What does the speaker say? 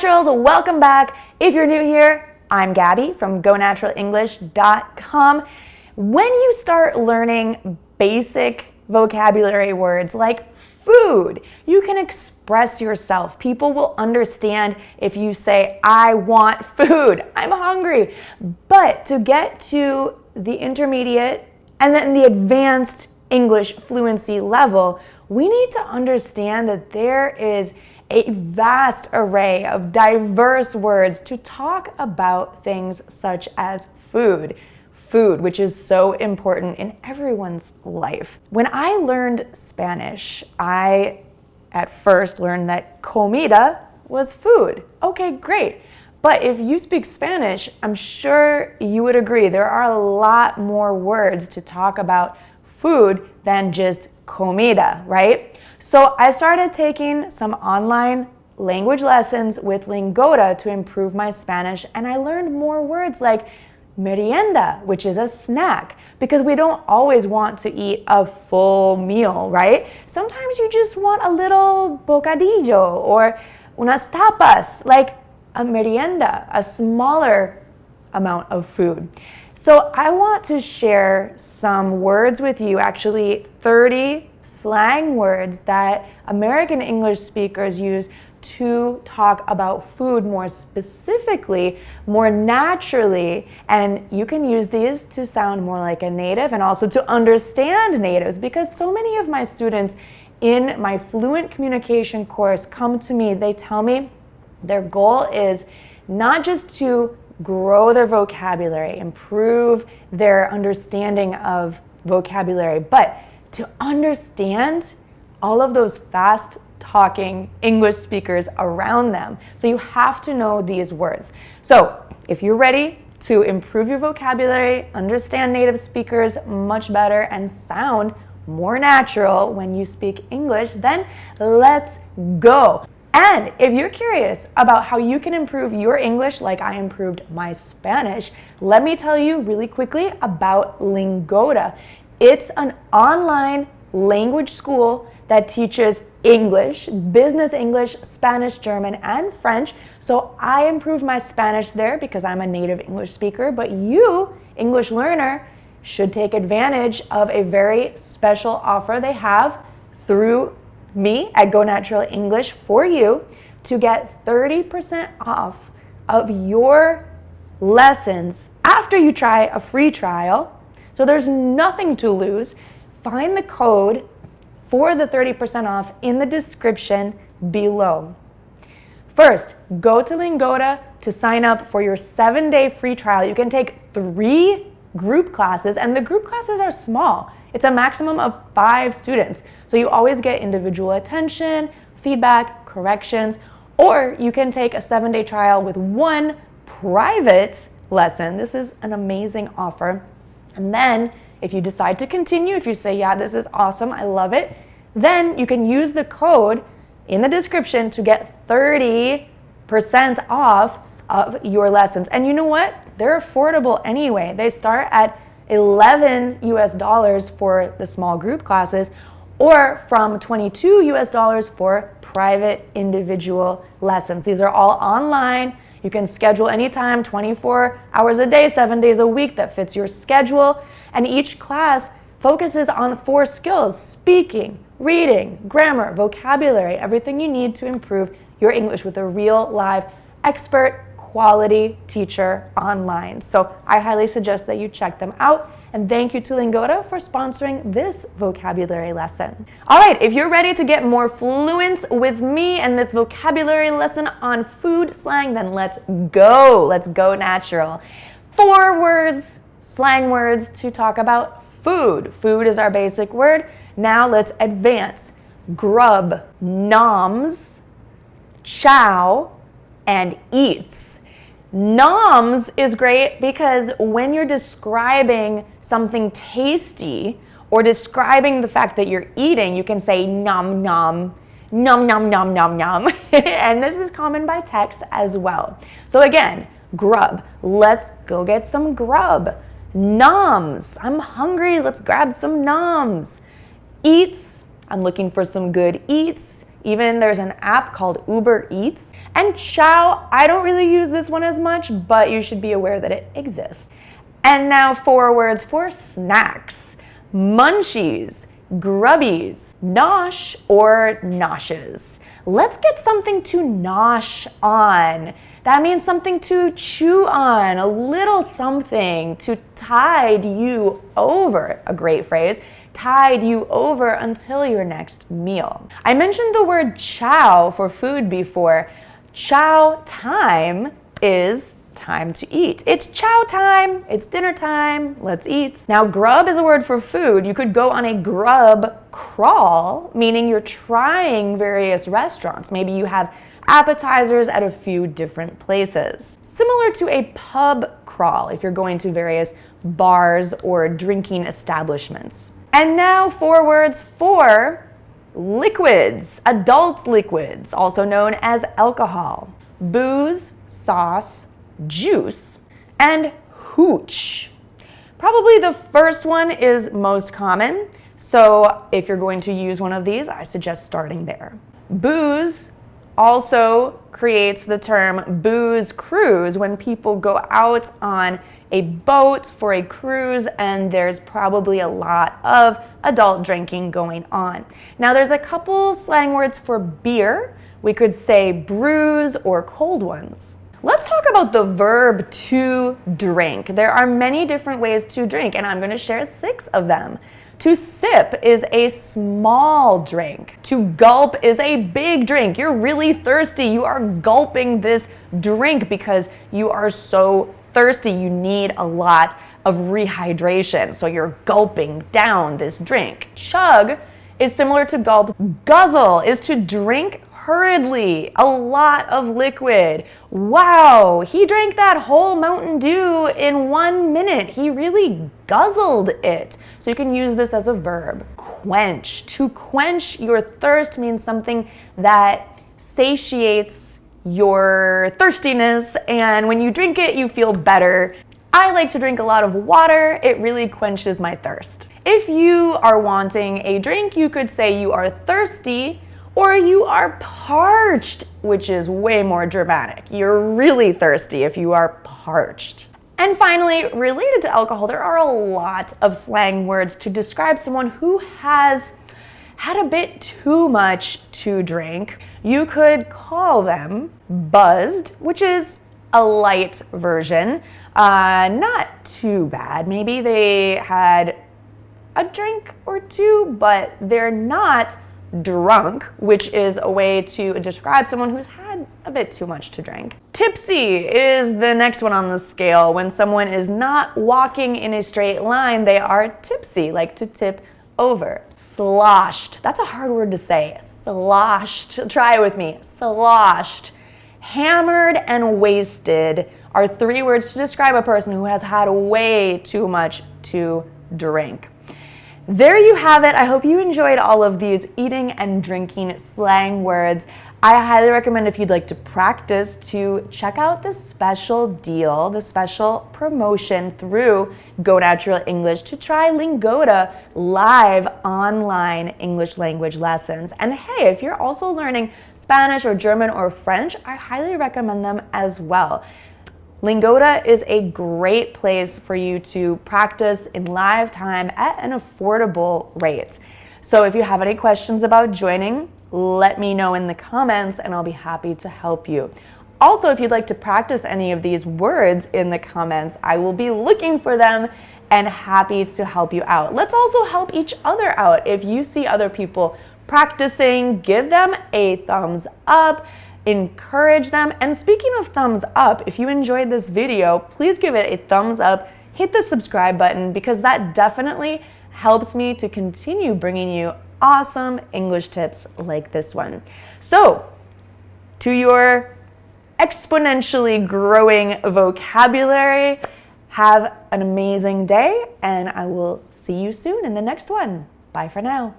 Naturals, welcome back. If you're new here, I'm Gabby from GoNaturalEnglish.com. When you start learning basic vocabulary words like food, you can express yourself. People will understand if you say, I want food, I'm hungry. But to get to the intermediate and then the advanced English fluency level, we need to understand that there is a vast array of diverse words to talk about things such as food. Food, which is so important in everyone's life. When I learned Spanish, I at first learned that comida was food. Okay, great. But if you speak Spanish, I'm sure you would agree there are a lot more words to talk about food than just comida, right? So I started taking some online language lessons with Lingota to improve my Spanish, and I learned more words like merienda, which is a snack, because we don't always want to eat a full meal, right? Sometimes you just want a little bocadillo or unas tapas, like a merienda, a smaller amount of food. So I want to share some words with you, actually 30 slang words that American English speakers use to talk about food more specifically, more naturally, and you can use these to sound more like a native and also to understand natives, because so many of my students in my fluent communication course come to me, they tell me their goal is not just to grow their vocabulary, improve their understanding of vocabulary, but to understand all of those fast talking English speakers around them. So you have to know these words. So if you're ready to improve your vocabulary, understand native speakers much better, and sound more natural when you speak English, then let's go. And if you're curious about how you can improve your English like I improved my Spanish, let me tell you really quickly about Lingota. It's an online language school that teaches English, business English, Spanish, German, and French. So I improved my Spanish there because I'm a native English speaker, but you, English learner, should take advantage of a very special offer they have through me at Go Natural English for you to get 30% off of your lessons after you try a free trial. So there's nothing to lose. Find the code for the 30% off in the description below. First, go to Lingota to sign up for your 7-day free trial. You can take 3 group classes, and the group classes are small. It's a maximum of 5 students. So you always get individual attention, feedback, corrections, or you can take a 7-day trial with 1 private lesson. This is an amazing offer. And then if you decide to continue, if you say, yeah, this is awesome, I love it, then you can use the code in the description to get 30% off of your lessons. And you know what? They're affordable anyway. They start at $11 US for the small group classes, or from $22 US for private individual lessons. These are all online. You can schedule anytime, 24 hours a day, 7 days a week that fits your schedule. And each class focuses on 4 skills: speaking, reading, grammar, vocabulary, everything you need to improve your English with a real live expert quality teacher online. So I highly suggest that you check them out. And thank you to Lingota for sponsoring this vocabulary lesson. All right, if you're ready to get more fluent with me and this vocabulary lesson on food slang, then let's go. Let's go natural. 4 words, slang words to talk about food. Food is our basic word. Now let's advance. Grub, noms, chow, and eats. Noms is great because when you're describing something tasty or describing the fact that you're eating, you can say nom nom, nom nom nom nom nom. And this is common by text as well. So again, grub, let's go get some grub. Noms, I'm hungry, let's grab some noms. Eats, I'm looking for some good eats. Even there's an app called Uber Eats. And chow, I don't really use this one as much, but you should be aware that it exists. And now 4 words for snacks. Munchies, grubbies, nosh or noshes. Let's get something to nosh on. That means something to chew on, a little something to tide you over. A great phrase. Tide you over until your next meal. I mentioned the word chow for food before. Chow time is time to eat. It's chow time, it's dinner time, let's eat. Now, grub is a word for food. You could go on a grub crawl, meaning you're trying various restaurants. Maybe you have appetizers at a few different places. Similar to a pub crawl if you're going to various bars or drinking establishments. And now 4 words for liquids, adult liquids, also known as alcohol. Booze, sauce, juice, and hooch. Probably the first one is most common, so if you're going to use one of these, I suggest starting there. Booze also creates the term booze cruise when people go out on a boat for a cruise and there's probably a lot of adult drinking going on. Now there's a couple slang words for beer. We could say brews or cold ones. Let's talk about the verb to drink. There are many different ways to drink, and I'm going to share 6 of them. To sip is a small drink. To gulp is a big drink. You're really thirsty. You are gulping this drink because you are so thirsty. You need a lot of rehydration, so you're gulping down this drink. Chug is similar to gulp. Guzzle is to drink hurriedly, a lot of liquid. Wow, he drank that whole Mountain Dew in 1 minute. He really guzzled it. So you can use this as a verb. Quench. To quench your thirst means something that satiates your thirstiness, and when you drink it, you feel better. I like to drink a lot of water. It really quenches my thirst. If you are wanting a drink, you could say you are thirsty or you are parched, which is way more dramatic. You're really thirsty if you are parched. And finally, related to alcohol, there are a lot of slang words to describe someone who has had a bit too much to drink. You could call them buzzed, which is a light version. Not too bad. Maybe they had a drink or two, but they're not drunk, which is a way to describe someone who's had a bit too much to drink. Tipsy is the next one on the scale. When someone is not walking in a straight line, they are tipsy, like to tip over. Sloshed. That's a hard word to say. Sloshed. Try it with me. Sloshed. Hammered and wasted are 3 words to describe a person who has had way too much to drink. There you have it. I hope you enjoyed all of these eating and drinking slang words. I highly recommend, if you'd like to practice, to check out the special deal, the special promotion through Go Natural English to try Lingoda live online English language lessons. And hey, if you're also learning Spanish or German or French, I highly recommend them as well. Lingoda is a great place for you to practice in live time at an affordable rate. So if you have any questions about joining, let me know in the comments and I'll be happy to help you. Also, if you'd like to practice any of these words in the comments, I will be looking for them and happy to help you out. Let's also help each other out. If you see other people practicing, give them a thumbs up. Encourage them. And speaking of thumbs up, if you enjoyed this video, please give it a thumbs up, hit the subscribe button, because that definitely helps me to continue bringing you awesome English tips like this one. So, to your exponentially growing vocabulary, have an amazing day, and I will see you soon in the next one. Bye for now.